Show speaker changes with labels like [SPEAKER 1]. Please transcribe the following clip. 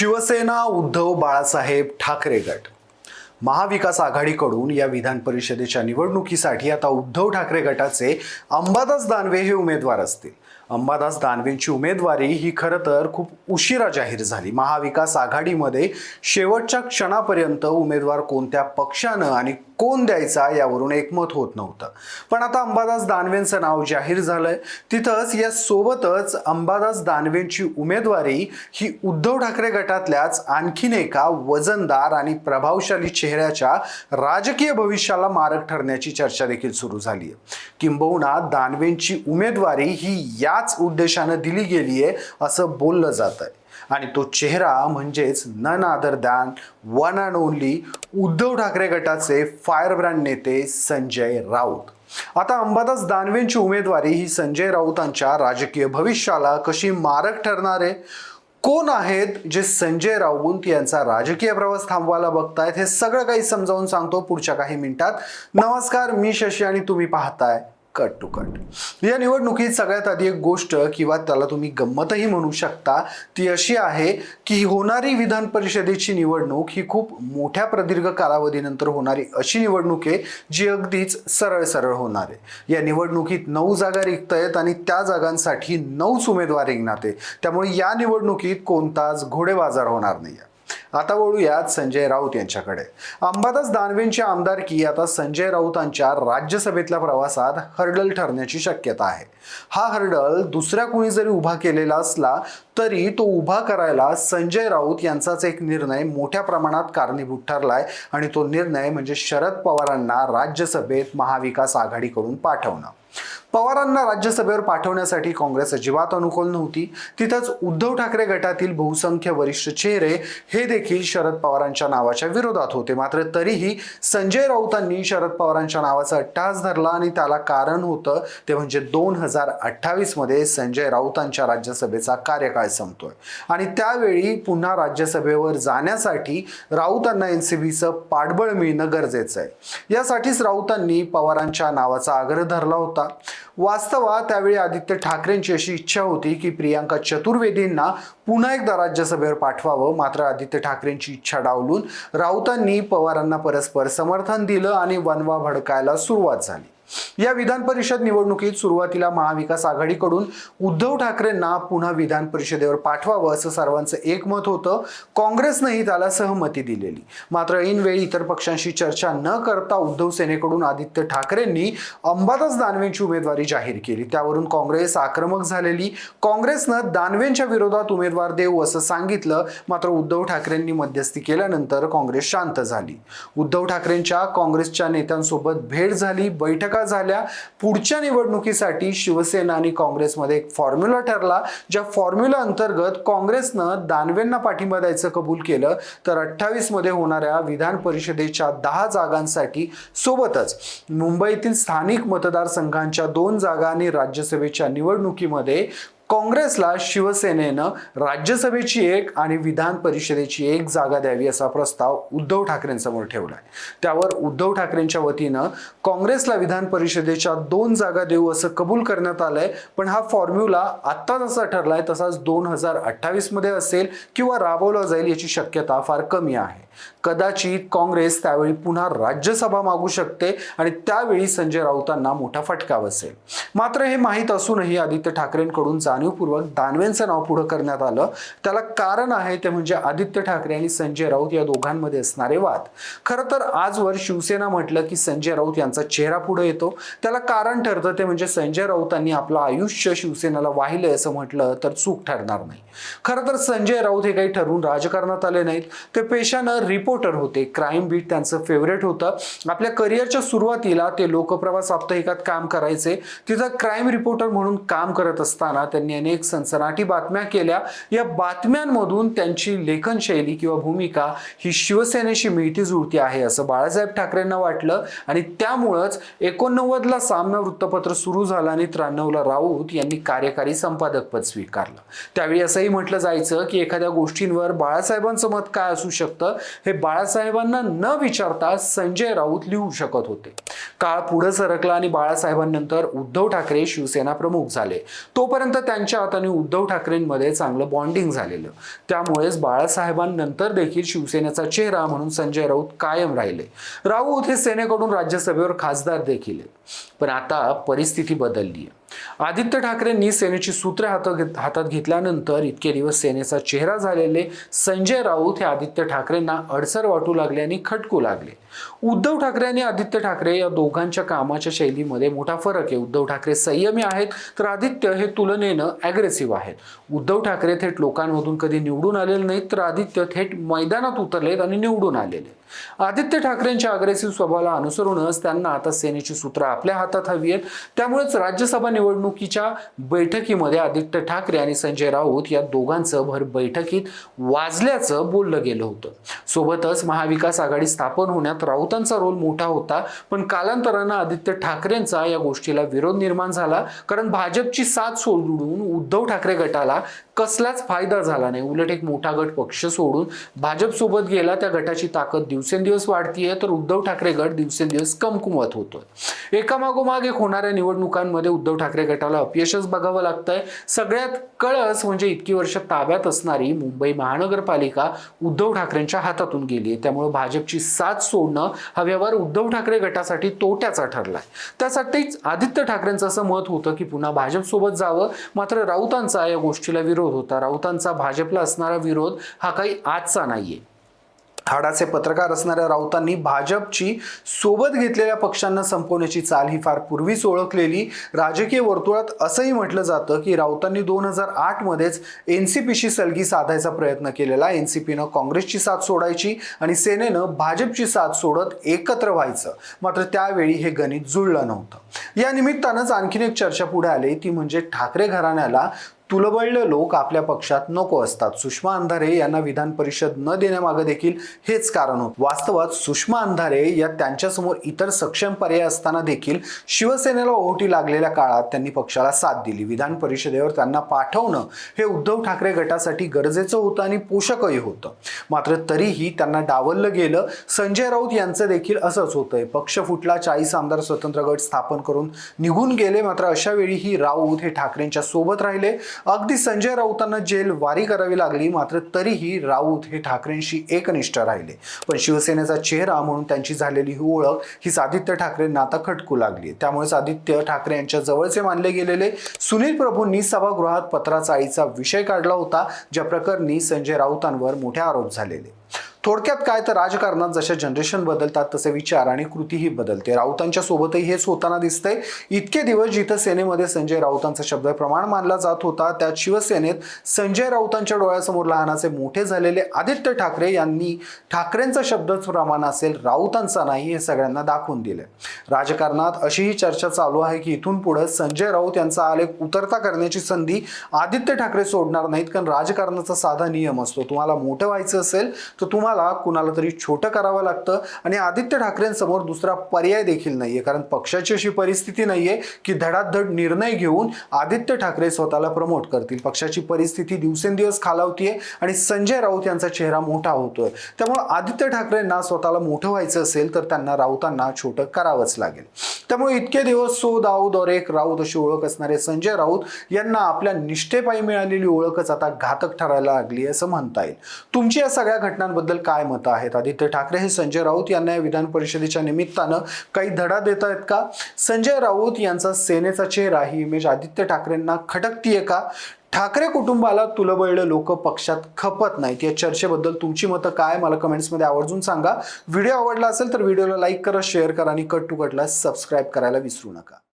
[SPEAKER 1] शिवसेना उद्धव बाळासाहेब ठाकरे गट महाविकास आघाडीकडून या विधान परिषदेच्या निवडणुकीसाठी आता उद्धव ठाकरे गटाचे अंबादास दानवे हे उमेदवार असतील। अंबादास दानवेंची उमेदवारी ही खरं तर खूप उशिरा जाहीर झाली। महाविकास आघाडीमध्ये शेवटच्या क्षणापर्यंत उमेदवार कोणत्या पक्षानं आणि कोण द्यायचा यावरून एकमत होत नव्हतं, पण आता अंबादास दानवेंचं नाव जाहीर झालंय। तिथंच या सोबतच अंबादास दानवेंची उमेदवारी ही उद्धव ठाकरे गटातल्याच आणखीन एका वजनदार आणि प्रभावशाली चेहऱ्याच्या राजकीय भविष्याला मारक ठरण्याची चर्चा देखील सुरू झाली आहे। किंबहुना दानवेंची उमेदवारी ही याच उद्देशाने दिली गेली आहे असं बोललं जात आहे आणि तो चेहरा म्हणजेच none other than one and only Uddhav Thackeray गटाचे फायर ब्रँड नेते संजय राऊत। आता अंबादास दानवेंची उमेदवारी ही संजय राऊतांच्या राजकीय भविष्याला कशी मारक ठरणार आहे, कोण आहेत जे संजय राऊत यांचा राजकीय प्रवास थांबवायला बघतायत, हे सगळं काही समजावून सांगतो पुढच्या काही मिनिटात। नमस्कार, मी शशी आणि तुम्ही पाहताय कट टू कट। या निवडणुकीत सगळ्यात आधी एक गोष्ट किंवा त्याला तुम्ही गंमतही म्हणू शकता ती अशी आहे की होणारी विधान परिषदेची निवडणूक ही खूप मोठ्या प्रदीर्घ कालावधीनंतर होणारी अशी निवडणूक आहे जी अगदीच सरळ सरळ होणार आहे। या निवडणुकीत 9 जागा रिक्त आहेत आणि त्या जागांसाठी 9च उमेदवार रिंगणात आहे, त्यामुळे या निवडणुकीत कोणताच घोडेबाजार होणार नाही। आता वळूयात संजय राऊत यांच्याकडे। अंबादास दानवेंची आमदारकी आता संजय राऊतांच्या राज्यसभेतल्या प्रवासात हर्डल ठरण्याची शक्यता आहे। हा हर्डल दुसऱ्या कोणी जरी उभा केलेला असला तरी तो उभा करायला संजय राऊत यांचाच एक निर्णय मोठ्या प्रमाणात कारणीभूत ठरलाय आणि तो निर्णय म्हणजे शरद पवारांना राज्यसभेत महाविकास आघाडीकडून पाठवणं। पवारांना राज्यसभेवर पाठवण्यासाठी काँग्रेस अजिबात अनुकूल नव्हती। तिथंच उद्धव ठाकरे गटातील बहुसंख्य वरिष्ठ चेहरे हे देखील शरद पवारांच्या नावाच्या विरोधात होते, मात्र तरीही संजय राऊतांनी शरद पवारांच्या नावाचा अट्टहास धरला आणि त्याला कारण होतं ते म्हणजे 2028 मध्ये संजय राऊतांच्या राज्यसभेचा कार्यकाळ संपतोय आणि त्यावेळी पुन्हा राज्यसभेवर जाण्यासाठी राऊतांना एनसीबीचं पाठबळ मिळणं गरजेचं आहे। यासाठीच राऊतांनी पवारांच्या नावाचा आग्रह धरला होता। वास्तवात त्यावेळी आदित्य ठाकरेंची अशी इच्छा होती की प्रियांका चतुर्वेदींना पुन्हा एकदा राज्यसभेवर पाठवावं, मात्र आदित्य ठाकरेंची इच्छा डावलून राऊतांनी पवारांना परस्पर समर्थन दिलं आणि वणवा भडकायला सुरुवात झाली। या विधान परिषद निवडणुकीत सुरुवातीला महाविकास आघाडीकडून उद्धव ठाकरेंना पुन्हा विधान परिषदेवर पाठवावं असं सर्वांचं एकमत होतं। काँग्रेसनेही त्याला सहमती दिलेली, मात्र ऐनवेळी इतर पक्षांशी चर्चा न करता उद्धव सेनेकडून आदित्य ठाकरेंनी अंबादास दानवेंची उमेदवारी जाहीर केली। त्यावरून काँग्रेस आक्रमक झालेली। काँग्रेसनं दानवेंच्या विरोधात उमेदवार देऊ असं सांगितलं, मात्र उद्धव ठाकरेंनी मध्यस्थी केल्यानंतर काँग्रेस शांत झाली। उद्धव ठाकरेंच्या काँग्रेसच्या नेत्यांसोबत भेट झाली, बैठका झाल्या। पुढच्या निवडणुकीसाठी शिवसेना आणि काँग्रेसमध्ये एक फॉर्म्युला ठरला, ज्या फॉर्म्युला अंतर्गत काँग्रेसनं दानवेंना पाठिंबा द्यायचं कबूल केलं तर 28 मध्ये होणाऱ्या विधान परिषदेच्या 10 जागांसाठी सोबतच मुंबईतील स्थानिक मतदारसंघांच्या 2 जागा आणि राज्यसभेच्या निवडणुकीमध्ये काँग्रेसला शिवसेनेनं राज्यसभेची 1 आणि विधान परिषदेची 1 जागा द्यावी असा प्रस्ताव उद्धव ठाकरेंसमोर ठेवलाय। त्यावर उद्धव ठाकरेंच्या वतीनं काँग्रेसला विधान परिषदेच्या 2 जागा देऊ असं कबूल करण्यात आलंय, पण हा फॉर्म्युला आत्ता जसा ठरलाय तसाच 2028 मध्ये असेल किंवा राबवला जाईल याची शक्यता फार कमी आहे। कदाचित काँग्रेस त्यावेळी पुन्हा राज्यसभा मागू शकते आणि त्यावेळी संजय राऊतांना मोठा फटका बसेल। मात्र हे माहीत असूनही आदित्य ठाकरेंकडून जाणीवपूर्वक दानवेंचं नाव पुढे करण्यात आलं। त्याला कारण आहे ते म्हणजे आदित्य ठाकरे आणि संजय राऊत या दोघांमध्ये असणारे वाद। खरं तर आजवर शिवसेना म्हटलं की संजय राऊत यांचा चेहरा पुढे येतो। त्याला कारण ठरतं ते म्हणजे संजय राऊतांनी आपलं आयुष्य शिवसेनेला वाहिलंय असं म्हटलं तर चूक ठरणार नाही। खरं तर संजय राऊत हे काही ठरवून राजकारणात आले नाहीत, ते पेशानं रिपोर्टर होते। क्राईम बीट त्यांचं फेवरेट होतं। आपल्या करिअरच्या सुरुवातीला ते लोकप्रभा साप्ताहिकात काम करायचे। तिथं क्राईम रिपोर्टर म्हणून काम करत असताना त्यांनी अनेक सनसनाटी बातम्या केल्या। या बातम्यांमधून त्यांची लेखनशैली किंवा भूमिका ही शिवसेनेशी मिळती जुळती आहे असं बाळासाहेब ठाकरेंना वाटलं आणि त्यामुळेच 89 ला सामना वृत्तपत्र सुरू झालं आणि 93 ला राऊत यांनी कार्यकारी संपादक पद स्वीकारलं। त्यावेळी असंही म्हटलं जायचं की एखाद्या गोष्टींवर बाळासाहेबांचं मत काय असू शकतं हे बाळासाहेबांना न विचारता संजय राऊत लिहू शकत होते। काळ पुढे सरकला आणि बाळासाहेबांनंतर उद्धव ठाकरे शिवसेना प्रमुख झाले। तोपर्यंत त्यांच्यात आणि उद्धव ठाकरेंमध्ये चांगलं बॉन्डिंग झालेलं. त्यामुळेच बाळासाहेबांनंतर देखील शिवसेनेचा चेहरा म्हणून संजय राऊत कायम राहिले. राऊत हे सेनेकडून राज्यसभेवर खासदार देखील आहेत. पण आता परिस्थिती बदलली आहे. आदित्य ठाकरेंनी सेनेची सूत्रे हातात घेतल्यानंतर इतके दिवस सेनेचा चेहरा झालेले संजय राऊत हे आदित्य ठाकरेंना अडसर वाटू लागले आणि खटकू लागले. उद्धव ठाकरे आणि आदित्य ठाकरे या दोघांच्या कामाच्या शैलीमध्ये मोठा फरक आहे. उद्धव ठाकरे संयमी आहेत तर आदित्य हे तुलनेनं ॲग्रेसिव्ह आहेत. उद्धव ठाकरे थेट लोकांमधून कधी निवडून आलेले नाहीत तर आदित्य थेट मैदानात उतरलेत आणि निवडून आलेले. आदित्य ठाकरेंच्या अग्रेसिव्ह स्वभावाला अनुसरूनच त्यांना आता सेनेची सूत्र आपल्या हातात हवी आहेत. त्यामुळेच राज्यसभा निवडणुकीच्या बैठकीमध्ये आदित्य ठाकरे आणि संजय राऊत या दोघांचं भर बैठकीत वाजल्याचं बोललं गेलं होतं. सोबतच महाविकास आघाडी स्थापन होण्यात राऊतांचा रोल मोठा होता. पण कालांतरानं आदित्य ठाकरेंचा या गोष्टीला विरोध निर्माण झाला. कारण भाजपची साथ सोडून उद्धव ठाकरे गटाला कसलाच फायदा झाला नाही. उलट एक मोठा गट पक्ष सोडून भाजप सोबत गेला. त्या गटाची ताकद दिवसेंदिवस वाढतीये तर उद्धव ठाकरे गट दिवसेंदिवस कमकुवत होतोय. एकामागोमाग एक होणाऱ्या निवडणुकांमध्ये उद्धव ठाकरे गटाला अपयशच बघावं लागतंय. सगळ्यात कळस म्हणजे इतकी वर्ष ताब्यात असणारी मुंबई महानगरपालिका उद्धव ठाकरेंच्या हातातून गेली. त्यामुळे भाजपची साथ सोडणं हा व्यवहार उद्धव ठाकरे गटासाठी तोट्याचा ठरलाय. त्यासाठीच आदित्य ठाकरेंचं असं मत होतं की पुन्हा भाजप सोबत जावं. मात्र राऊतांचा या गोष्टीला विरोध होता. राऊतांचा भाजपला असणारा विरोध हा काही आजचा नाहीये. हाडाचे पत्रकार असणाऱ्या राऊतांनी भाजपची सोबत घेतलेल्या पक्षांना संपवण्याची चाल ही फार पूर्वीच ओळखलेली. राजकीय वर्तुळात असंही म्हटलं जातं की राऊतांनी 2008 मध्येच एनसीपीशी सलगी साधायचा प्रयत्न केलेला. एनसीपीनं काँग्रेसची साथ सोडायची आणि सेनेनं भाजपची साथ सोडत एकत्र व्हायचं. मात्र त्यावेळी हे गणित जुळलं नव्हतं. या निमित्तानंच आणखीन एक चर्चा पुढे आली ती म्हणजे ठाकरे घराण्याला तुलबळले लोक आपल्या पक्षात नको असतात. सुषमा अंधारे यांना विधान परिषद न देण्यामागे देखील हेच कारण होतं. वास्तवात सुषमा अंधारे या त्यांच्यासमोर इतर सक्षम पर्याय असताना देखील शिवसेनेला ओहोटी लागलेल्या काळात त्यांनी पक्षाला साथ दिली. विधान परिषदेवर त्यांना पाठवणं हे उद्धव ठाकरे गटासाठी गरजेचं होतं आणि पोषकही होतं. मात्र तरीही त्यांना डावललं गेलं. संजय राऊत यांचं देखील असंच होतंय. पक्ष फुटला, 40 आमदार स्वतंत्र गट स्थापन करून निघून गेले. मात्र अशा वेळीही राऊत हे ठाकरेंच्या सोबत राहिले. अगदी संजय राऊतांना जेल वारी करावी लागली. मात्र तरीही राऊत हे ठाकरेंशी एकनिष्ठ राहिले. पण शिवसेनेचा चेहरा म्हणून त्यांची झालेली ही ओळख हीच आदित्य ठाकरेंना आता खटकू लागली. त्यामुळेच आदित्य ठाकरे यांच्या जवळचे मानले गेलेले सुनील प्रभूंनी सभागृहात पत्राचाळीचा विषय काढला होता, ज्या प्रकरणी संजय राऊतांवर मोठे आरोप झालेले. थोडक्यात काय तर राजकारणात जसे जनरेशन बदलतात तसे विचार आणि कृतीही बदलते. राऊतांच्या सोबतही हेच होताना दिसतंय. इतके दिवस जिथं सेनेमध्ये संजय राऊतांचा शब्द प्रमाण मानला जात होता, त्यात शिवसेनेत संजय राऊतांच्या डोळ्यासमोर लहानाचे मोठे झालेले आदित्य ठाकरे यांनी ठाकरेंचा शब्दच प्रमाण असेल, राऊतांचा नाही, हे सगळ्यांना दाखवून दिले. राजकारणात अशीही चर्चा चालू आहे की इथून पुढे संजय राऊत यांचा आलेख उतरता करण्याची संधी आदित्य ठाकरे सोडणार नाहीत. कारण राजकारणाचा साधा नियम असतो, तुम्हाला मोठं व्हायचं असेल तर तुम्हाला कुणाला तरी छोटं करावं लागतं. आणि आदित्य ठाकरेंसमोर दुसरा पर्याय देखील नाहीये. कारण पक्षाची अशी परिस्थिती नाहीये की धडाधड निर्णय घेऊन आदित्य ठाकरे स्वतःला प्रमोट करतील. पक्षाची परिस्थिती दिवसेंदिवस खालावतीये आणि संजय राऊत यांचा चेहरा मोठा होतोय. त्यामुळे आदित्य ठाकरेंना स्वतःला मोठं व्हायचं असेल तर त्यांना राऊतांना छोटं करावंच लागेल. त्यामुळे इतके दिवस सो दाऊद और एक राऊत अशी ओळख असणारे संजय राऊत यांना आपल्या निष्ठेपायी मिळालेली ओळखच आता घातक ठरायला लागली असं म्हणता येईल. तुमची या सगळ्या घटनांबद्दल काय मतं आहेत? आदित्य ठाकरे हे संजय राऊत यांना विधान परिषदेच्या निमित्तानं काही धडा देत आहेत का? संजय राऊत यांचा सेनेचा चेहरा ही इमेज आदित्य ठाकरेंना खटकतीये का? ठाकरे कुटुंबाला तुलबळले लोक पक्षात खपत नाहीत. या चर्चेबद्दल तुमची मतं काय, मला कमेंट्समध्ये आवर्जून सांगा. व्हिडिओ आवडला असेल तर व्हिडिओला लाईक करा, शेअर करा आणि कट टू कटला सबस्क्राईब करायला विसरू नका.